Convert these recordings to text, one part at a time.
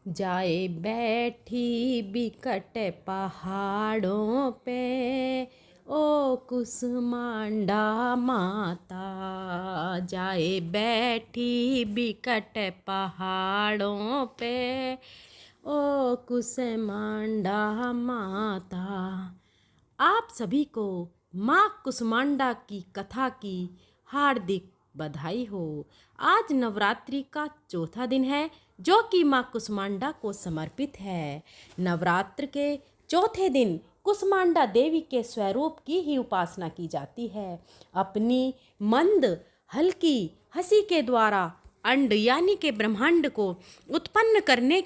जाए बैठी बिकट पहाड़ों पे, ओ कुसमांडा माता। जाए बैठी बिकट पहाड़ों पे, ओ कुसमांडा माता। आप सभी को माँ कुसमांडा की कथा की हार्दिक बधाई हो। आज नवरात्रि का चौथा दिन है जो कि माँ कुसमांडा को समर्पित है। नवरात्र के चौथे दिन कुसमांडा देवी के स्वरूप की ही उपासना की जाती है। अपनी मंद हल्की हंसी के द्वारा अंड यानी के ब्रह्मांड को उत्पन्न करने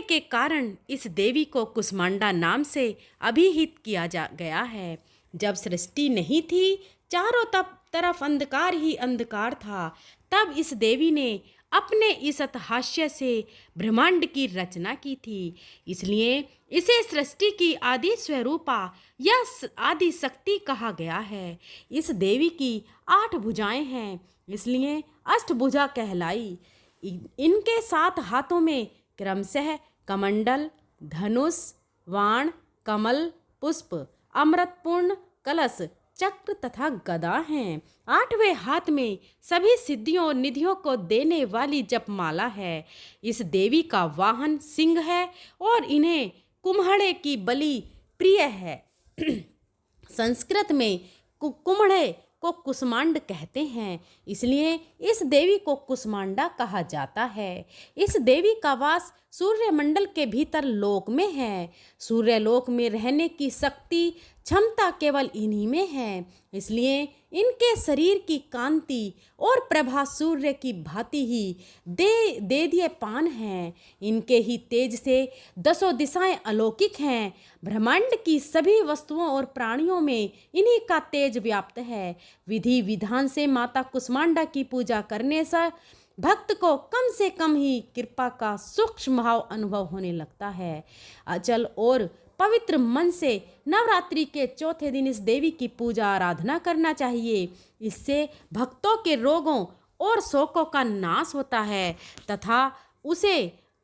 के कारण इस देवी को कुसमांडा नाम से अभिहित किया जा गया है। जब सृष्टि नहीं थी, चारों तरफ अंधकार ही अंधकार था, तब इस देवी ने अपने इस हास्य से ब्रह्मांड की रचना की थी। इसलिए इसे सृष्टि की आदि स्वरूपा या आदि शक्ति कहा गया है। इस देवी की 8 भुजाएं हैं, इसलिए अष्टभुजा कहलाई। इनके 7 हाथों में क्रमशः कमंडल, धनुष, वाण, कमल, पुष्प, अमृतपूर्ण कलश, चक्र तथा गदा हैं। 8वें हाथ में सभी सिद्धियों और निधियों को देने वाली जपमाला है। इस देवी का वाहन सिंह है और इन्हें कुम्हड़े की बलि प्रिय है। संस्कृत में कुम्हड़े को कुसमांड कहते हैं, इसलिए इस देवी को कुसमांडा कहा जाता है। इस देवी का वास सूर्यमंडल के भीतर लोक में है। सूर्यलोक में रहने की शक्ति क्षमता केवल इन्हीं में है, इसलिए इनके शरीर की कांति और प्रभा सूर्य की भांति ही दे दिए पान है। इनके ही तेज से 10 दिशाएं अलौकिक हैं। ब्रह्मांड की सभी वस्तुओं और प्राणियों में इन्हीं का तेज व्याप्त है। विधि विधान से माता कुसमांडा की पूजा करने से भक्त को कम से कम ही कृपा का सूक्ष्म भाव अनुभव होने लगता है। अचल और पवित्र मन से नवरात्रि के चौथे दिन इस देवी की पूजा आराधना करना चाहिए। इससे भक्तों के रोगों और शोकों का नाश होता है तथा उसे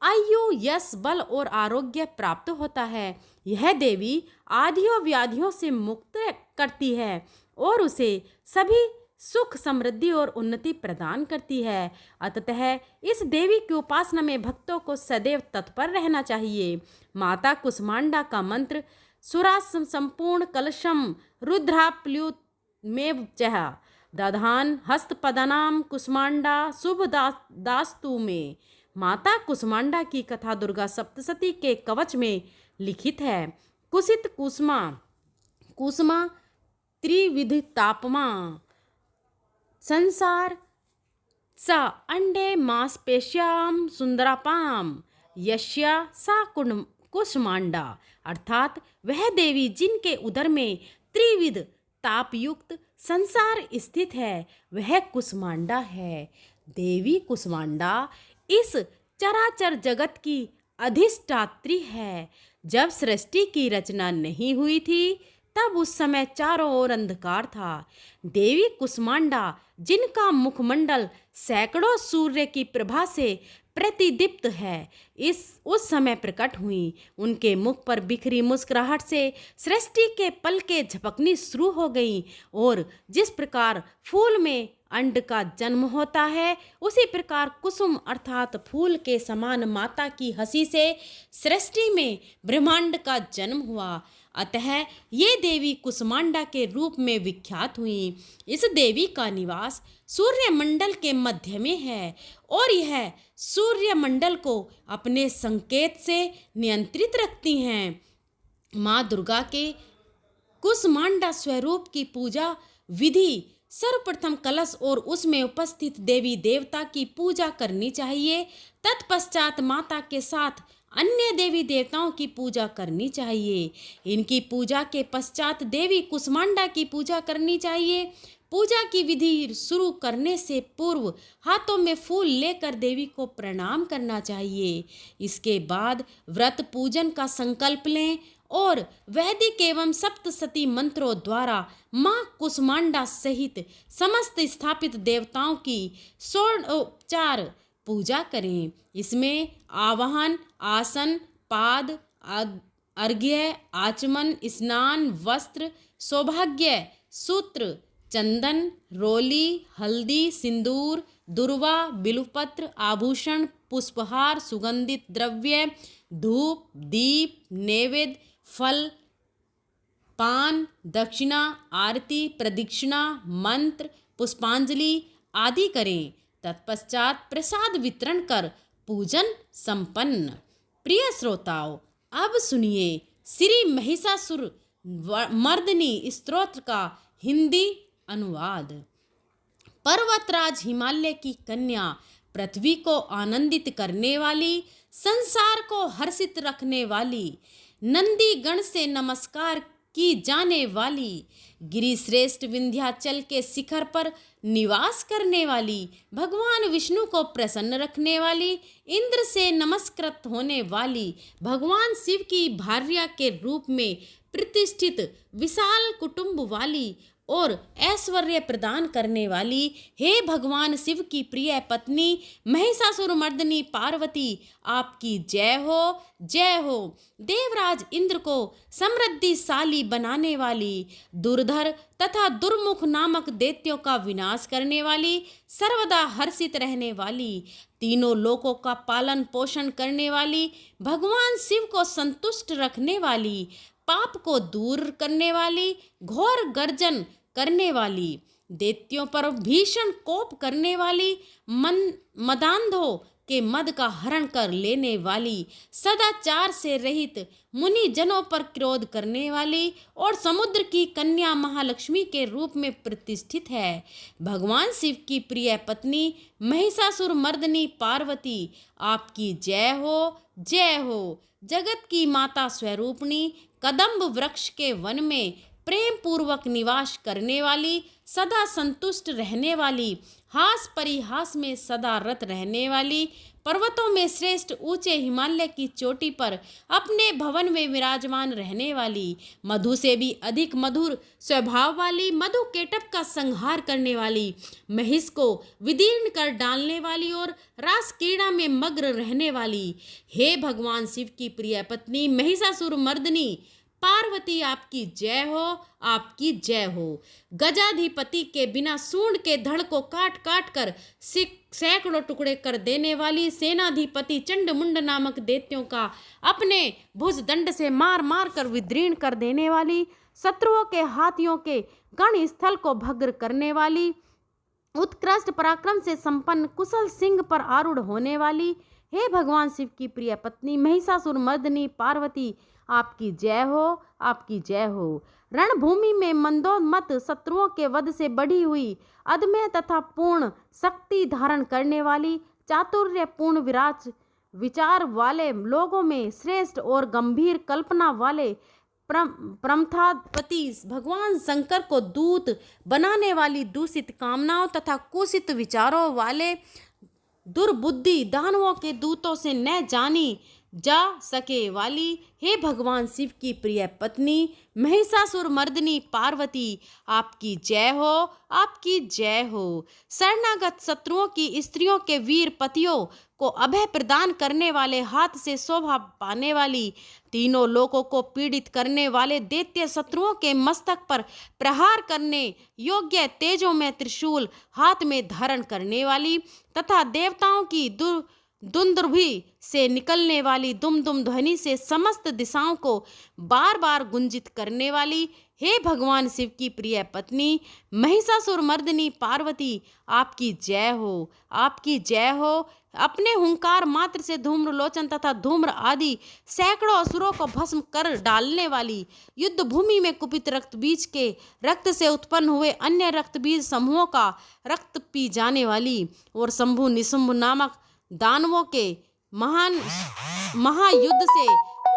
आयु, यश, बल और आरोग्य प्राप्त होता है। यह देवी आदियों व्याधियों से मुक्त करती है और उसे सभी सुख, समृद्धि और उन्नति प्रदान करती है। अतः इस देवी की उपासना में भक्तों को सदैव तत्पर रहना चाहिए। माता कुसमांडा का मंत्र सुरासम संपूर्ण कलशम रुद्राप्लुत में चह दधान हस्तपदनाम कुसमांडा शुभ दास्तु में। माता कुसमांडा की कथा दुर्गा सप्तशती के कवच में लिखित है। कुसित कुसमा कुसमा त्रिविध तापमा संसार सा अंडे मांसपेश्याम सुंदरापाम यश्या सा कुसमांडा। अर्थात वह देवी जिनके उदर में त्रिविध तापयुक्त संसार स्थित है, वह कुसमांडा है। देवी कुसमांडा इस चराचर जगत की अधिष्ठात्री है। जब सृष्टि की रचना नहीं हुई थी, तब उस समय चारों ओर अंधकार था। देवी कुसमांडा जिनका मुखमंडल सैकड़ों सूर्य की प्रभा से प्रतिदीप्त है, उस समय प्रकट हुई। उनके मुख पर बिखरी मुस्कुराहट से सृष्टि के पलकें झपकनी शुरू हो गईं और जिस प्रकार फूल में अंड का जन्म होता है, उसी प्रकार कुसुम अर्थात फूल के समान माता की हंसी से सृष्टि में ब्रह्मांड का जन्म हुआ। अतः ये देवी कुसमांडा के रूप में विख्यात हुई। इस देवी का निवास सूर्यमंडल के मध्य में है और यह सूर्यमंडल को अपने संकेत से नियंत्रित रखती हैं। माँ दुर्गा के कुसमांडा स्वरूप की पूजा विधि सर्वप्रथम कलश और उसमें उपस्थित देवी देवता की पूजा करनी चाहिए। तत्पश्चात माता के साथ अन्य देवी देवताओं की पूजा करनी चाहिए। इनकी पूजा के पश्चात देवी कुसमांडा की पूजा करनी चाहिए। पूजा की विधि शुरू करने से पूर्व हाथों में फूल लेकर देवी को प्रणाम करना चाहिए। इसके बाद व्रत पूजन का संकल्प लें और वैदिक एवं सप्तशती मंत्रों द्वारा माँ कुसमांडा सहित समस्त स्थापित देवताओं की षोडोपचार पूजा करें। इसमें आवाहन, आसन, पाद, अर्घ्य, आचमन, स्नान, वस्त्र, सौभाग्य सूत्र, चंदन, रोली, हल्दी, सिंदूर, दुर्वा, बिल्वपत्र, आभूषण, पुष्पहार, सुगंधित द्रव्य, धूप, दीप, नैवेद्य, फल, पान, दक्षिणा, आरती, प्रदक्षिणा, मंत्र, पुष्पांजलि आदि करें। तत्पश्चात प्रसाद वितरण कर पूजन संपन्न। प्रिय श्रोताओं, अब सुनिए श्री महिषासुर मर्दिनी स्तोत्र का हिंदी अनुवाद। पर्वतराज हिमालय की कन्या, पृथ्वी को आनंदित करने वाली, संसार को हर्षित रखने वाली, नंदी गण से नमस्कार की जाने वाली, गिरिश्रेष्ठ विंध्याचल के शिखर पर निवास करने वाली, भगवान विष्णु को प्रसन्न रखने वाली, इंद्र से नमस्कृत होने वाली, भगवान शिव की भार्या के रूप में प्रतिष्ठित, विशाल कुटुंब वाली और ऐश्वर्य प्रदान करने वाली, हे भगवान शिव की प्रिय पत्नी महिषासुर मर्दिनी पार्वती, आपकी जय हो, जय हो। देवराज इंद्र को समृद्धिशाली बनाने वाली, दुर्धर तथा दुर्मुख नामक दैत्यों का विनाश करने वाली, सर्वदा हर्षित रहने वाली, तीनों लोकों का पालन पोषण करने वाली, भगवान शिव को संतुष्ट रखने वाली, पाप को दूर करने वाली, घोर गर्जन करने वाली, दैत्यों पर भीषण कोप करने वाली, मदांधों के मद का हरण कर लेने वाली, सदाचार से रहित मुनि जनों पर क्रोध करने वाली और समुद्र की कन्या महालक्ष्मी के रूप में प्रतिष्ठित है। भगवान शिव की प्रिय पत्नी महिषासुर मर्दिनी पार्वती, आपकी जय हो, जय हो। जगत की माता स्वरूपणी, कदम्ब वृक्ष के वन में प्रेम पूर्वक निवास करने वाली, सदा संतुष्ट रहने वाली, हास परिहास में सदा रत रहने वाली, पर्वतों में श्रेष्ठ ऊंचे हिमालय की चोटी पर अपने भवन में विराजमान रहने वाली, मधु से भी अधिक मधुर स्वभाव वाली, मधु केटप का संहार करने वाली, महिष को विदीर्ण कर डालने वाली और रास क्रीड़ा में मग्न रहने वाली, हे भगवान शिव की प्रिय पत्नी महिषासुर मर्दिनी पार्वती, आपकी जय हो, आपकी जय हो। गजाधिपति के बिना सूंड के धड़ को काट काट कर सैकड़ों टुकड़े कर देने वाली, सेनाधिपति चंडमुंड नामक दैत्यों का अपने भुजदंड से मार मार कर विदीर्ण कर देने वाली, शत्रुओं के हाथियों के गण स्थल को भग्न करने वाली, उत्कृष्ट पराक्रम से संपन्न कुशल सिंह पर आरूढ़ होने वाली, हे भगवान शिव की प्रिय पत्नी महिषासुर मर्दिनी पार्वती, आपकी जय हो, आपकी जय हो। रणभूमि में मंदोन्मत्त शत्रुओं के वध से बढ़ी हुई, अदम्य तथा पूर्ण शक्ति धारण करने वाली, चातुर्यपूर्ण विचार वाले लोगों में श्रेष्ठ और गंभीर कल्पना वाले प्रमथापति भगवान शंकर को दूत बनाने वाली, दूषित कामनाओं तथा कुसित विचारों वाले, दुर्बुद्धि दानवों के दूतों से न जानी जा सके वाली, हे भगवान शिव की प्रिय पत्नी महिषासुर मर्दिनी पार्वती, आपकी जय हो, आपकी जय हो। शरणागत शत्रुओं की स्त्रियों के वीर पतियों को अभय प्रदान करने वाले, हाथ से शोभा पाने वाली, तीनों लोगों को पीड़ित करने वाले दैत्य शत्रुओं के मस्तक पर प्रहार करने योग्य तेजों में त्रिशूल हाथ में धारण करने वाली तथा देवताओं की दुंदुभि से निकलने वाली दुम दुम ध्वनि से समस्त दिशाओं को बार बार गुंजित करने वाली, हे भगवान शिव की प्रिय पत्नी महिषासुर मर्दिनी पार्वती, आपकी जय हो, आपकी जय हो। अपने हुंकार मात्र से धूम्रलोचन तथा धूम्र आदि सैकड़ों असुरों को भस्म कर डालने वाली, युद्ध भूमि में कुपित रक्त बीज के रक्त से उत्पन्न हुए अन्य रक्त बीज समूहों का रक्त पी जाने वाली और शंभु निशुंभ नामक दानवों के महायुद्ध से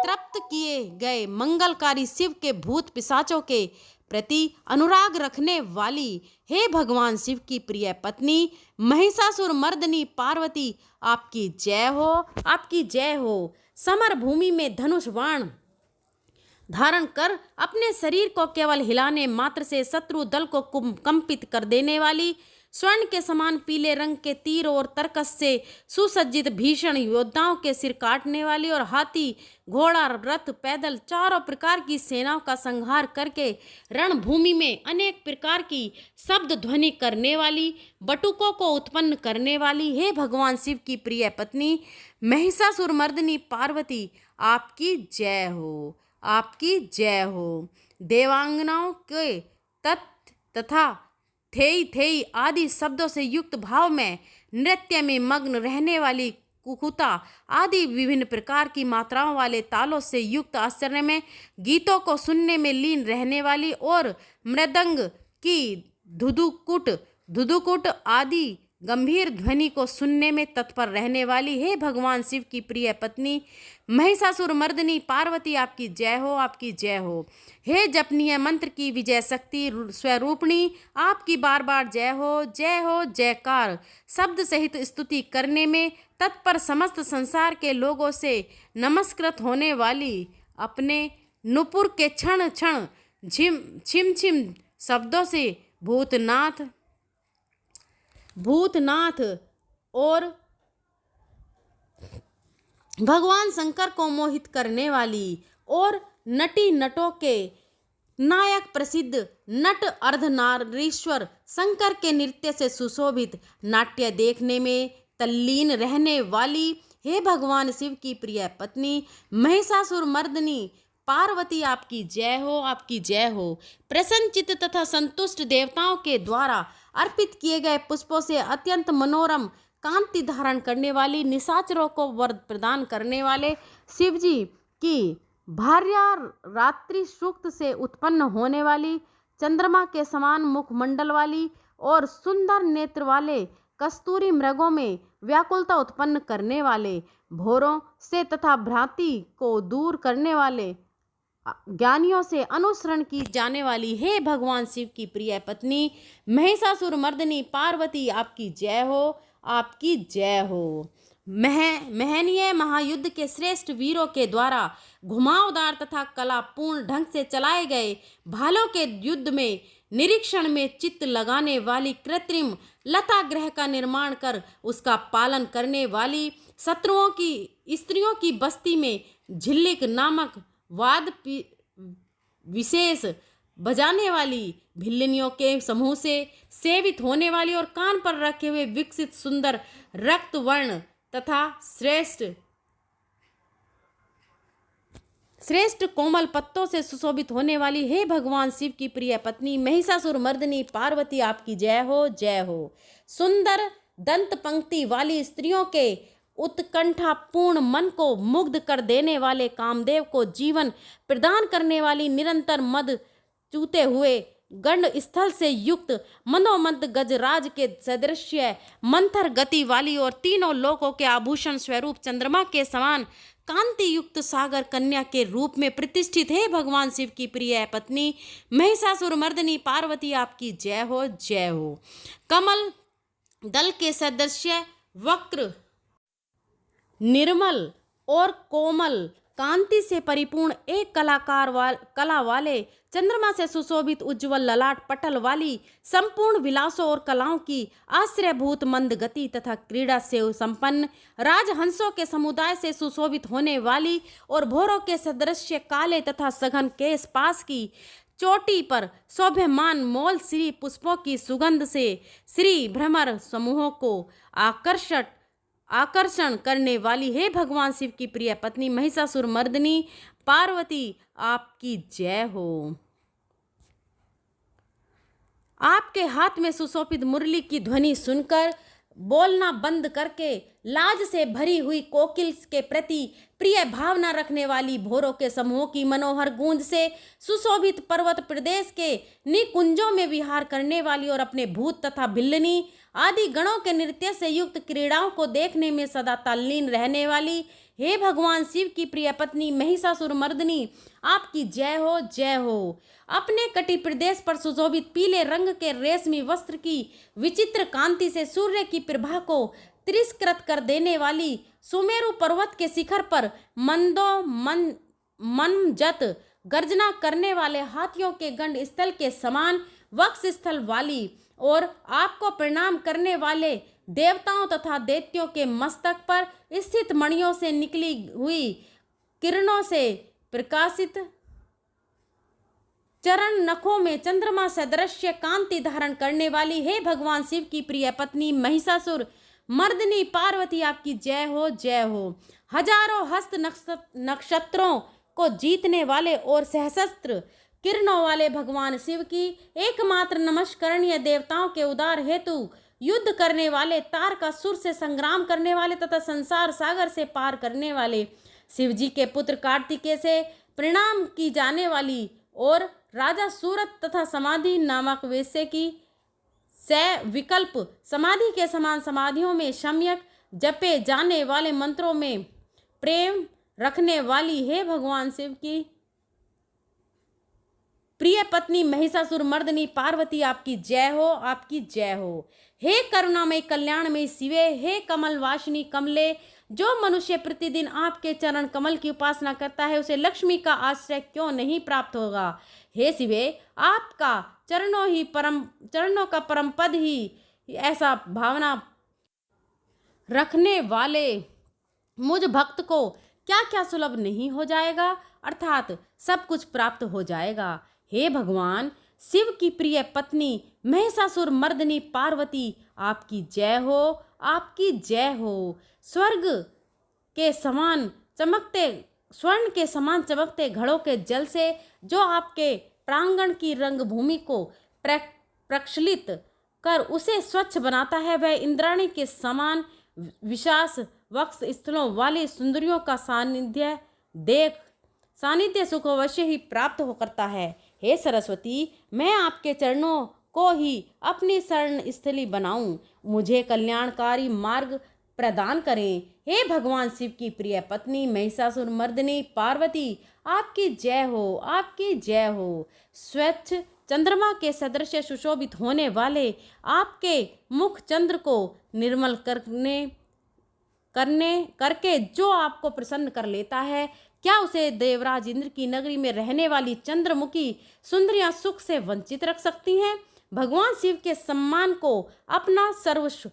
तृप्त किए गए मंगलकारी शिव के भूत पिशाचों के प्रति अनुराग रखने वाली, हे भगवान शिव की प्रिय पत्नी महिषासुर मर्दिनी पार्वती, आपकी जय हो, आपकी जय हो। समर भूमि में धनुष बाण धारण कर अपने शरीर को केवल हिलाने मात्र से शत्रु दल को कंपित कर देने वाली, स्वर्ण के समान पीले रंग के तीर और तरकस से सुसज्जित भीषण योद्धाओं के सिर काटने वाली और हाथी, घोड़ा, रथ, पैदल चारों प्रकार की सेनाओं का संहार करके रणभूमि में अनेक प्रकार की शब्द ध्वनि करने वाली, बटुकों को उत्पन्न करने वाली, हे भगवान शिव की प्रिय पत्नी महिषासुरमर्दिनी पार्वती, आपकी जय हो, आपकी जय हो। देवांगनाओं के तथा थेई थेई आदि शब्दों से युक्त भाव में नृत्य में मग्न रहने वाली कुकुता आदि विभिन्न प्रकार की मात्राओं वाले तालों से युक्त आश्चर्य में गीतों को सुनने में लीन रहने वाली और मृदंग की धुधुकुट आदि गंभीर ध्वनि को सुनने में तत्पर रहने वाली, हे भगवान शिव की प्रिय पत्नी महिषासुरमर्दिनी पार्वती, आपकी जय हो, आपकी जय हो। हे जपनीय मंत्र की विजय शक्ति स्वरूपिणी, आपकी बार बार जय हो, जय हो, जयकार शब्द सहित स्तुति करने में तत्पर समस्त संसार के लोगों से नमस्कृत होने वाली, अपने नुपुर के क्षण क्षण छिम छिम शब्दों से भूतनाथ और भगवान शंकर को मोहित करने वाली और नटी नटों के नायक प्रसिद्ध नट अर्धनारीश्वर शंकर के नृत्य से सुशोभित नाट्य देखने में तल्लीन रहने वाली, हे भगवान शिव की प्रिय पत्नी महिषासुरमर्दिनी पार्वती, आपकी जय हो, आपकी जय हो। प्रसन्नचित्त तथा संतुष्ट देवताओं के द्वारा अर्पित किए गए पुष्पों से अत्यंत मनोरम कांति धारण करने वाली, निशाचरों को वर प्रदान करने वाले शिव जी की भार्या रात्रि सूक्त से उत्पन्न होने वाली, चंद्रमा के समान मुखमंडल वाली और सुंदर नेत्र वाले कस्तूरी मृगों में व्याकुलता उत्पन्न करने वाले, भोरों से तथा भ्रांति को दूर करने वाले, ज्ञानियों से अनुसरण की जाने वाली, हे भगवान शिव की प्रिय पत्नी महिषासुरमर्दिनी पार्वती, आपकी जय हो, आपकी जय हो। महनीय महायुद्ध के श्रेष्ठ वीरों के द्वारा घुमावदार तथा कलापूर्ण ढंग से चलाए गए भालों के युद्ध में निरीक्षण में चित्त लगाने वाली, कृत्रिम लता ग्रह का निर्माण कर उसका पालन करने वाली, शत्रुओं की स्त्रियों की बस्ती में झिल्लिक नामक वाद विशेष बजाने वाली, भिल्लनियों के समूह से सेवित होने वाली और कान पर रखे हुए विकसित सुंदर रक्त वर्ण तथा श्रेष्ठ कोमल पत्तों से सुशोभित होने वाली, हे भगवान शिव की प्रिय पत्नी महिषासुरमर्दिनी पार्वती, आपकी जय हो, जय हो। सुंदर दंत पंक्ति वाली स्त्रियों के उत्कंठापूर्ण मन को मुग्ध कर देने वाले, कामदेव को जीवन प्रदान करने वाली, निरंतर मद चूते हुए गंड स्थल से युक्त मनोमंत गजराज के सदृश्य मंथर गति वाली और तीनों लोकों के आभूषण स्वरूप चंद्रमा के समान कांति युक्त सागर कन्या के रूप में प्रतिष्ठित, है भगवान शिव की प्रिय पत्नी महिषासुरमर्दिनी पार्वती, आपकी जय हो, जय हो। कमल दल के सदृश्य वक्र निर्मल और कोमल कांति से परिपूर्ण एक कला वाले, चंद्रमा से सुशोभित उज्ज्वल ललाट पटल वाली, संपूर्ण विलासों और कलाओं की आश्रयभूत मंद गति तथा क्रीड़ा से संपन्न, राजहंसों के समुदाय से सुशोभित होने वाली और भोरों के सदृश्य काले तथा सघन केश पास की चोटी पर शोभ्यमान मोल श्री पुष्पों की सुगंध से श्री भ्रमर समूहों को आकर्षण करने वाली, हे भगवान शिव की प्रिय पत्नी महिषासुरमर्दिनी पार्वती, आपकी जय हो। आपके हाथ में सुशोभित मुरली की ध्वनि सुनकर बोलना बंद करके लाज से भरी हुई कोकिल के प्रति प्रिय भावना रखने वाली, भोरों के समूह की मनोहर गूंज से सुशोभित पर्वत प्रदेश के निकुंजों में विहार करने वाली और अपने भूत तथा भिल्लनी आदि गणों के नृत्य से युक्त क्रीड़ाओं को देखने में सदा तल्लीन रहने वाली, हे भगवान शिव की प्रिय पत्नी महिषासुरमर्दिनी, आपकी जय हो, जय हो। अपने कटी प्रदेश पर सुशोभित पीले रंग के रेशमी वस्त्र की विचित्र कांति से सूर्य की प्रभा को तिरस्कृत कर देने वाली, सुमेरु पर्वत के शिखर पर मनजत गर्जना करने वाले हाथियों के गंड स्थल के समान वक्ष स्थल वाली और आपको प्रणाम करने वाले देवताओं तथा दैत्यों के मस्तक पर स्थित मणियों से निकली हुई किरणों से प्रकाशित चरण नखों में चंद्रमा सदृश्य कांति धारण करने वाली हे भगवान शिव की प्रिय पत्नी महिषासुर मर्दिनी पार्वती आपकी जय हो, जय हो। हजारों हस्त नक्षत्रों को जीतने वाले और सहस्त्र किरणों वाले भगवान शिव की एकमात्र नमस्करणीय देवताओं के उदार हेतु युद्ध करने वाले, तारकासुर से संग्राम करने वाले तथा संसार सागर से पार करने वाले शिव जी के पुत्र कार्तिकेय से प्रणाम की जाने वाली और राजा सूरत तथा समाधि नामक वेश्य की विकल्प समाधि के समान समाधियों में सम्यक जपे जाने वाले मंत्रों में प्रेम रखने वाली हे भगवान शिव की प्रिय पत्नी महिषासुर मर्दिनी पार्वती आपकी जय हो, आपकी जय हो। हे करुणामय कल्याणमय शिवे, हे कमल वासिनी कमले, जो मनुष्य प्रतिदिन आपके चरण कमल की उपासना करता है उसे लक्ष्मी का आश्रय क्यों नहीं प्राप्त होगा। हे शिवे, आपका चरणों का परम पद ही ऐसा भावना रखने वाले मुझ भक्त को क्या क्या सुलभ नहीं हो जाएगा, अर्थात सब कुछ प्राप्त हो जाएगा। हे भगवान शिव की प्रिय पत्नी महिषासुर मर्दिनी पार्वती आपकी जय हो, आपकी जय हो। स्वर्ण के समान चमकते घड़ों के जल से जो आपके प्रांगण की रंगभूमि को प्रक्षालित कर उसे स्वच्छ बनाता है, वह इंद्राणी के समान विशास वक्ष स्थलों वाली सुंदरियों का सानिध्य सुख अवश्य ही प्राप्त हो करता है। हे सरस्वती, मैं आपके चरणों को ही अपनी शरण स्थली बनाऊं, मुझे कल्याणकारी मार्ग प्रदान करें। हे भगवान शिव की प्रिय पत्नी महिषासुर मर्दिनी पार्वती आपकी जय हो, आपकी जय हो। स्वच्छ चंद्रमा के सदृश सुशोभित होने वाले आपके मुख चंद्र को निर्मल करके जो आपको प्रसन्न कर लेता है, क्या उसे देवराज इंद्र की नगरी में रहने वाली चंद्रमुखी सुंदरियां सुख से वंचित रख सकती हैं। भगवान शिव के सम्मान को अपना सर्वस्व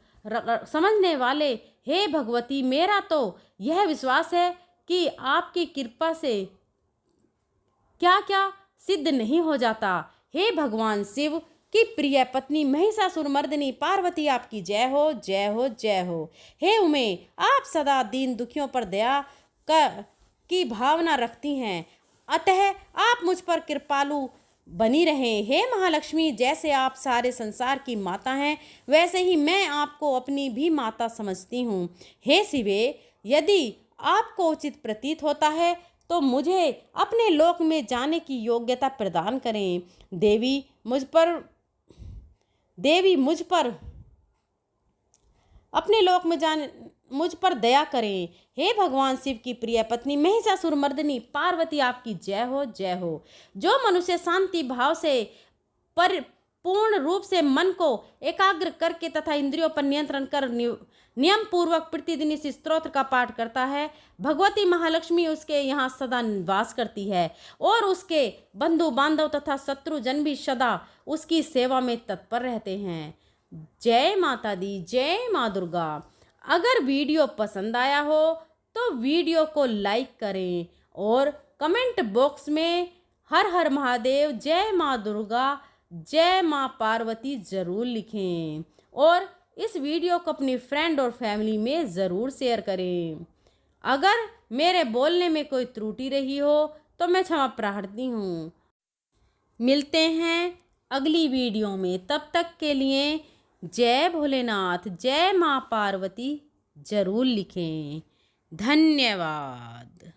समझने वाले हे भगवती, मेरा तो यह विश्वास है कि आपकी कृपा से क्या क्या सिद्ध नहीं हो जाता। हे भगवान शिव की प्रिय पत्नी महिषासुर मर्दिनी पार्वती आपकी जय हो, जय हो, जय हो। हे उमे, आप सदा दीन दुखियों पर दया की भावना रखती हैं, अतः आप मुझ पर कृपालु बनी रहें। हे महालक्ष्मी, जैसे आप सारे संसार की माता हैं वैसे ही मैं आपको अपनी भी माता समझती हूँ। हे शिवे, यदि आपको उचित प्रतीत होता है तो मुझे अपने लोक में जाने की योग्यता प्रदान करें। देवी मुझ पर अपने लोक में मुझ पर दया करें। हे भगवान शिव की प्रिय पत्नी महिषासुर मर्दिनी पार्वती आपकी जय हो, जय हो। जो मनुष्य शांति भाव से पूर्ण रूप से मन को एकाग्र करके तथा इंद्रियों पर नियंत्रण कर नियम पूर्वक प्रतिदिन इस स्तोत्र का पाठ करता है, भगवती महालक्ष्मी उसके यहाँ सदा निवास करती है और उसके बंधु बांधव तथा शत्रुजन भी सदा उसकी सेवा में तत्पर रहते हैं। जय माता दी, जय माँ दुर्गा। अगर वीडियो पसंद आया हो तो वीडियो को लाइक करें और कमेंट बॉक्स में हर हर महादेव, जय माँ दुर्गा, जय माँ पार्वती ज़रूर लिखें और इस वीडियो को अपनी फ्रेंड और फैमिली में ज़रूर शेयर करें। अगर मेरे बोलने में कोई त्रुटि रही हो तो मैं क्षमा प्रार्थी हूँ। मिलते हैं अगली वीडियो में, तब तक के लिए जय भोलेनाथ, जय माँ पार्वती ज़रूर लिखें। धन्यवाद।